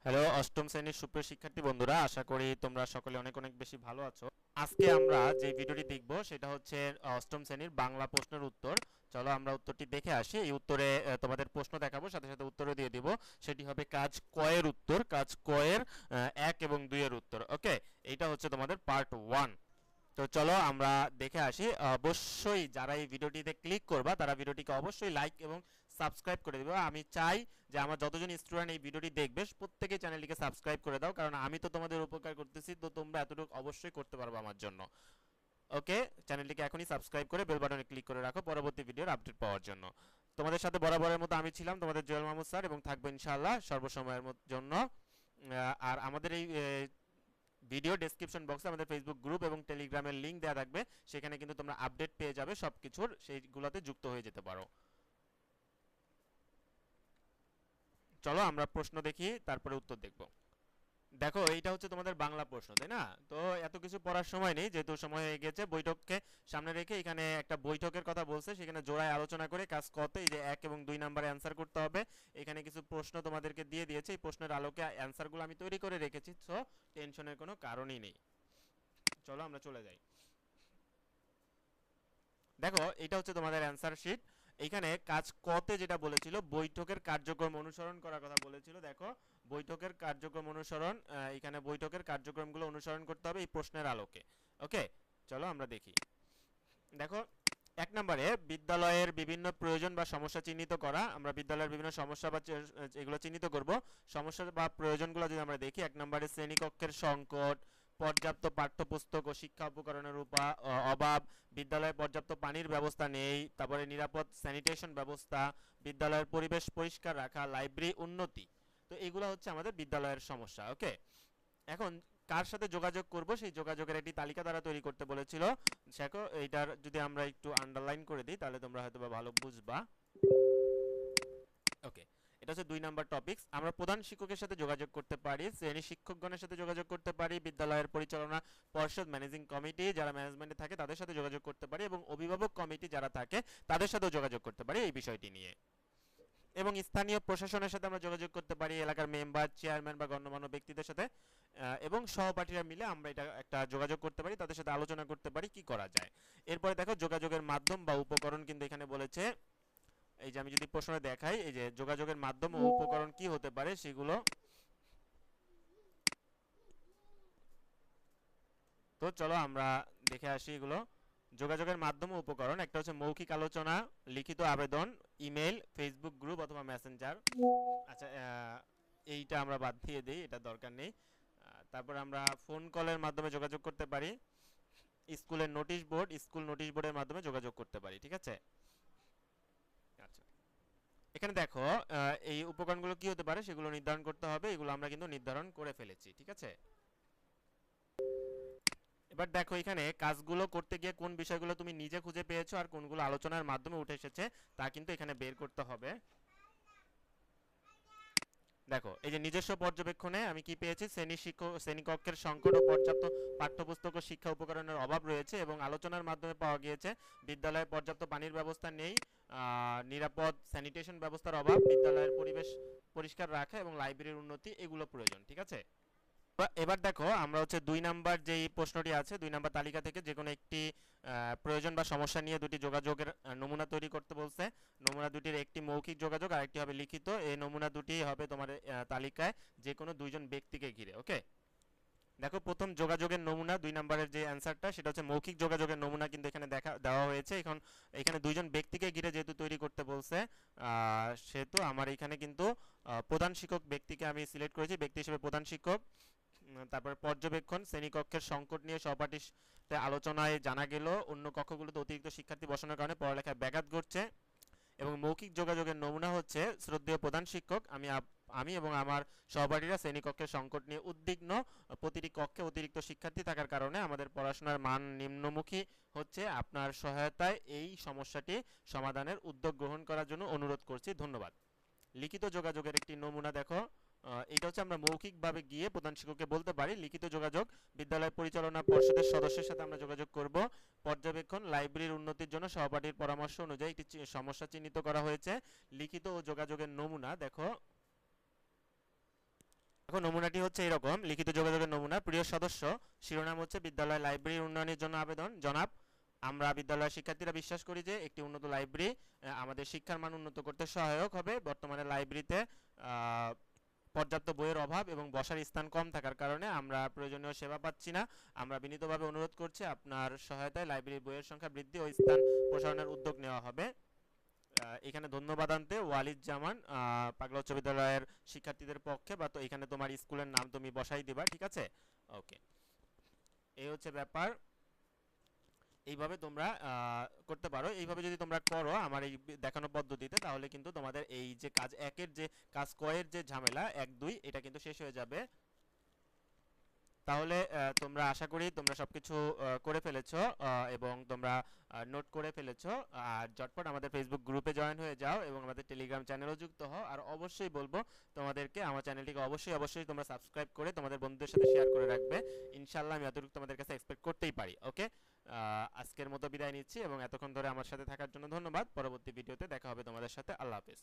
Hello অষ্টম শ্রেণীর সুপ্রিয় শিক্ষার্থী বন্ধুরা, আশা করি তোমরা সকলে অনেক অনেক বেশি ভালো আছো। আজকে আমরা যে ভিডিওটি দেখব সেটা হচ্ছে অষ্টম শ্রেণীর বাংলা প্রশ্নের উত্তর। চলো আমরা উত্তরটি দেখে আসি। এই উত্তরে তোমাদের প্রশ্ন দেখাবো, সাথে সাথে উত্তরও দিয়ে দিব। সেটি হবে কাজ কয়ের উত্তর, কাজ কয়ের 1 এবং 2 এর উত্তর। ওকে, এইটা হচ্ছে তোমাদের পার্ট 1। তো চলো আমরা দেখে আসি। অবশ্যই যারা এই ভিডিওটিতে ক্লিক করবা তারা ভিডিওটিকে অবশ্যই লাইক এবং সাবস্ক্রাইব করে দিবে। আমি চাই যে আমার যতজন স্টুডেন্ট এই ভিডিওটি দেখবে প্রত্যেকেই চ্যানেলটিকে সাবস্ক্রাইব করে দাও, কারণ আমি তো তোমাদের উপকার করতেছি, তো তোমরা এতটুকু অবশ্যই করতে পারবে আমার জন্য। ওকে, চ্যানেলটিকে এখনই সাবস্ক্রাইব করে বেল বাটনে ক্লিক করে রাখো পরবর্তী ভিডিওর আপডেট পাওয়ার জন্য। তোমাদের সাথে বরাবরের মতো আমি ছিলাম তোমাদের জুয়েল মাহমুদ স্যার, এবং থাকবো ইনশাআল্লাহ সর্বসময়ের জন্য। আর আমাদের এই ভিডিও ডেসক্রিপশন বক্সে আমাদের ফেসবুক গ্রুপ এবং টেলিগ্রামের লিংক দেওয়া থাকবে, সেখানে কিন্তু তোমরা আপডেট পেয়ে যাবে সবকিছুর, সেইগুলোতে যুক্ত হয়ে যেতে পারো। চলো আমরা প্রশ্ন দেখি, তারপরে উত্তর দেখব। দেখো, এইটা হচ্ছে তোমাদের বাংলা প্রশ্ন, তাই না? তো এত কিছু পড়ার সময় নেই, যেহেতু সময় হয়ে গেছে। বৈঠককে সামনে রেখে এখানে একটা বৈঠকের কথা বলছে, সেখানে জোড়ায় আলোচনা করে কাজ কতে এই যে 1 এবং 2 নম্বরে অ্যান্সার করতে হবে। এখানে কিছু প্রশ্ন তোমাদেরকে দিয়ে দিয়েছে, এই প্রশ্নের আলোকে অ্যান্সারগুলো আমি তৈরি করে রেখেছি, সো টেনশনের কোনো কারণই নেই। চলো আমরা চলে যাই। দেখো, এটা হচ্ছে তোমাদের অ্যান্সার শিট। এইখানে কাজ কতে যেটা বলেছিল, বৈঠকের কার্যক্রম অনুসরণ করার কথা বলেছিল। দেখো, বৈঠকের কার্যক্রম অনুসরণ, এখানে বৈঠকের কার্যক্রমগুলো অনুসরণ করতে হবে এই প্রশ্নের আলোকে। ওকে, চলো আমরা দেখি। দেখো, 1 নম্বরে বিদ্যালয়ের বিভিন্ন প্রয়োজন বা সমস্যা চিহ্নিত করা। আমরা বিদ্যালয়ের বিভিন্ন সমস্যা বা এগুলো চিহ্নিত করব। সমস্যা বা প্রয়োজনগুলো যদি আমরা দেখি, 1 নম্বরে শ্রেণীকক্ষের সংকট, পর্যাপ্ত পাঠ্যপুস্তক ও শিক্ষা উপকরণের অভাব, বিদ্যালয়ে পর্যাপ্ত পানির ব্যবস্থা নেই, তারপরে নিরাপদ স্যানিটেশন ব্যবস্থা, বিদ্যালয়ের পরিবেশ পরিষ্কার রাখা, লাইব্রেরি উন্নতি। তো এগুলো হচ্ছে আমাদের বিদ্যালয়ের সমস্যা। ওকে, এখন কার সাথে যোগাযোগ করব সেই যোগাযোগের একটি তালিকা দ্বারা তৈরি করতে বলেছিল। দেখো, এইটার যদি আমরা একটু আন্ডারলাইন করে দিই তাহলে তোমরা হয়তো বা ভালো বুঝবা। ওকে, এটা হচ্ছে 2 নাম্বার টপিকস। আমরা প্রধান শিক্ষকের সাথে যোগাযোগ করতে পারি, শ্রেণী শিক্ষকগণের সাথে যোগাযোগ করতে পারি, বিদ্যালয়ের পরিচালনা পর্ষদ ম্যানেজিং কমিটি যারা ম্যানেজমেন্টে থাকে তাদের সাথে যোগাযোগ করতে পারি, এবং অভিভাবক কমিটি যারা থাকে তাদের সাথেও যোগাযোগ করতে পারি এই বিষয়টি নিয়ে। এবং স্থানীয় প্রশাসনের সাথে আমরা যোগাযোগ করতে পারি, এলাকার মেম্বার, চেয়ারম্যান বা গণ্যমান্য ব্যক্তিদের সাথে, এবং সহপাঠীরা মিলে আমরা এটা একটা যোগাযোগ করতে পারি, তাদের সাথে আলোচনা করতে পারি কি করা যায়। এরপরে দেখো, যোগাযোগের মাধ্যম বা উপকরণ কিন্তু এখানে বলেছে। এই যে আমি যদি প্রশ্নে দেখাই, এই যে যোগাযোগের মাধ্যম ও উপকরণ কি হতে পারে সেগুলো। তো চলো আমরা দেখে আসি এগুলো। যোগাযোগের মাধ্যম ও উপকরণ, একটা হচ্ছে মৌখিক আলোচনা, লিখিত আবেদন, ইমেল, ফেসবুক গ্রুপ অথবা মেসেঞ্জার। আচ্ছা, এইটা আমরা বাদ দিয়ে দিই, এটা দরকার নেই। তারপর আমরা ফোন কলের মাধ্যমে যোগাযোগ করতে পারি, স্কুলের নোটিশ বোর্ড, স্কুল নোটিশ বোর্ডের মাধ্যমে যোগাযোগ করতে পারি। ঠিক আছে? আচ্ছা, এখানে দেখো, এই উপকরণগুলো কি হতে পারে সেগুলো নির্ধারণ করতে হবে, এগুলো আমরা কিন্তু নির্ধারণ করে ফেলেছি। ঠিক আছে, এবার দেখো এখানে কাজগুলো করতে গিয়ে কোন বিষয়গুলো তুমি নিজে খুঁজে পেয়েছো আর কোনগুলো আলোচনার মাধ্যমে উঠে এসেছে তা কিন্তু এখানে বের করতে হবে। দেখো, এই যে নিজস্ব পর্যবেক্ষণে আমি কি পেয়েছি, শ্রেণীকক্ষের সংকট ও পর্যাপ্ত পাঠ্যপুস্তক ও শিক্ষা উপকরণের অভাব রয়েছে, এবং আলোচনার মাধ্যমে পাওয়া গিয়েছে বিদ্যালয়ে পর্যাপ্ত পানির ব্যবস্থা নেই, নিরাপদ স্যানিটেশন ব্যবস্থার অভাব, বিদ্যালয়ের পরিবেশ পরিষ্কার রাখা এবং লাইব্রেরির উন্নতি, এগুলো প্রয়োজন। ঠিক আছে, এবার দেখো আমরা হচ্ছে 2 নাম্বার যেই প্রশ্নটি আছে, 2 নাম্বার তালিকা থেকে যে কোনো একটি প্রয়োজন বা সমস্যা নিয়ে দুটি যোগাযোগের নমুনা তৈরি করতে বলছে। নমুনা দুটির একটি মৌখিক যোগাযোগ আর একটি হবে লিখিত। এই নমুনা দুটি হবে তোমার তালিকায় যে কোনো 2জন ব্যক্তিকে ঘিরে। ওকে, দেখো প্রথম যোগাযোগের নমুনা 2 নাম্বারের যে অ্যান্সারটা সেটা হচ্ছে মৌখিক যোগাযোগের নমুনা, কিন্তু এখানে দেওয়া হয়েছে। এখন এখানে 2জন ব্যক্তিকে ঘিরে যেহেতু তৈরি করতে বলছে, সেহেতু আমার এখানে কিন্তু প্রধান শিক্ষক ব্যক্তিকে আমি সিলেক্ট করেছি ব্যক্তি হিসেবে প্রধান শিক্ষক। তারপর পর্যবেক্ষণ, শ্রেণীকক্ষের সংকট নিয়ে সহপাঠীতে আলোচনায় জানা গেল অন্য কক্ষগুলোতে অতিরিক্ত শিক্ষার্থী বসানোর কারণে পড়ালেখায় ব্যাঘাত ঘটছে। এবং মৌখিক যোগাযোগের নমুনা হচ্ছে শ্রদ্ধেয় প্রধান শিক্ষক, আমি এবং আমার সহপাঠীরা শ্রেণীকক্ষের সংকট নিয়ে উদ্বিগ্ন, প্রতিটি কক্ষে অতিরিক্ত শিক্ষার্থী থাকার কারণে আমাদের পড়াশোনার মান নিম্নমুখী হচ্ছে, আপনার সহায়তায় এই সমস্যাটি সমাধানের উদ্যোগ গ্রহণ করার জন্য অনুরোধ করছি, ধন্যবাদ। লিখিত যোগাযোগের একটি নমুনা দেখো, এটা হচ্ছে আমরা মৌখিকভাবে গিয়ে প্রধান শিক্ষককে বলতে পারি। লিখিত যোগাযোগ, বিদ্যালয় পরিচালনা পর্ষদের সদস্যের সাথে আমরা যোগাযোগ করব। পর্যবেক্ষণ, লাইব্রেরির উন্নতির জন্য সহপাঠীর পরামর্শ অনুযায়ী একটি সমস্যা চিহ্নিত করা হয়েছে। লিখিত ও যোগাযোগের নমুনা দেখো, এখন নমুনাটি হচ্ছে এরকম, লিখিত যোগাযোগের নমুনা। প্রিয় সদস্য, শিরোনাম হচ্ছে বিদ্যালয় লাইব্রেরি উন্নয়নের জন্য আবেদন। জনাব, আমরা বিদ্যালয়ের শিক্ষার্থীরা বিশ্বাস করি যে একটি উন্নত লাইব্রেরি আমাদের শিক্ষার মান উন্নত করতে সহায়ক হবে। বর্তমানে লাইব্রেরিতে পর্যাপ্ত বইয়ের অভাব এবং বসার স্থান কম থাকার কারণে আমরা প্রয়োজনীয় সেবা পাচ্ছি না। আমরা বিনীতভাবে অনুরোধ করছি আপনার সহায়তায় লাইব্রেরির বইয়ের সংখ্যা বৃদ্ধি ও স্থান প্রসারণের উদ্যোগ নেওয়া হবে। এখানে ধন্যবাদ আনতে ওয়ালিদ জামান, পাগলা উচ্চ বিদ্যালয়ের শিক্ষার্থীদের পক্ষে, বা তো এখানে তোমার স্কুলের নাম তুমি বসাই দিবা, ঠিক আছে? ওকে, এই হচ্ছে ব্যাপার। এইভাবে তোমরা করতে পারো। এইভাবে যদি তোমরা করো আমার এই দেখানো পদ্ধতিতে, তাহলে কিন্তু তোমাদের এই যে কাজ একের যে কাজ কয়ের যে ঝামেলা 1 2 এটা কিন্তু শেষ হয়ে যাবে। তাহলে তোমরা আশা করি তোমরা সবকিছু করে ফেলেছো এবং তোমরা নোট করে ফেলেছো। আর ঝটপট আমাদের ফেসবুক গ্রুপে জয়েন হয়ে যাও এবং আমাদের টেলিগ্রাম চ্যানেলও যুক্ত হও। আর অবশ্যই বলবো তোমাদেরকে আমার চ্যানেলটিকে অবশ্যই তোমরা সাবস্ক্রাইব করে তোমাদের বন্ধুদের সাথে শেয়ার করে রাখবে। ইনশাআল্লাহ আমি এতটুকু তোমাদের কাছে এক্সপেক্ট করতেই পারি। ওকে, আজকের মতো বিদায় নিচ্ছি এবং এতক্ষণ ধরে আমার সাথে থাকার জন্য ধন্যবাদ। পরবর্তী ভিডিওতে দেখা হবে তোমাদের সাথে। আল্লাহ হাফেজ।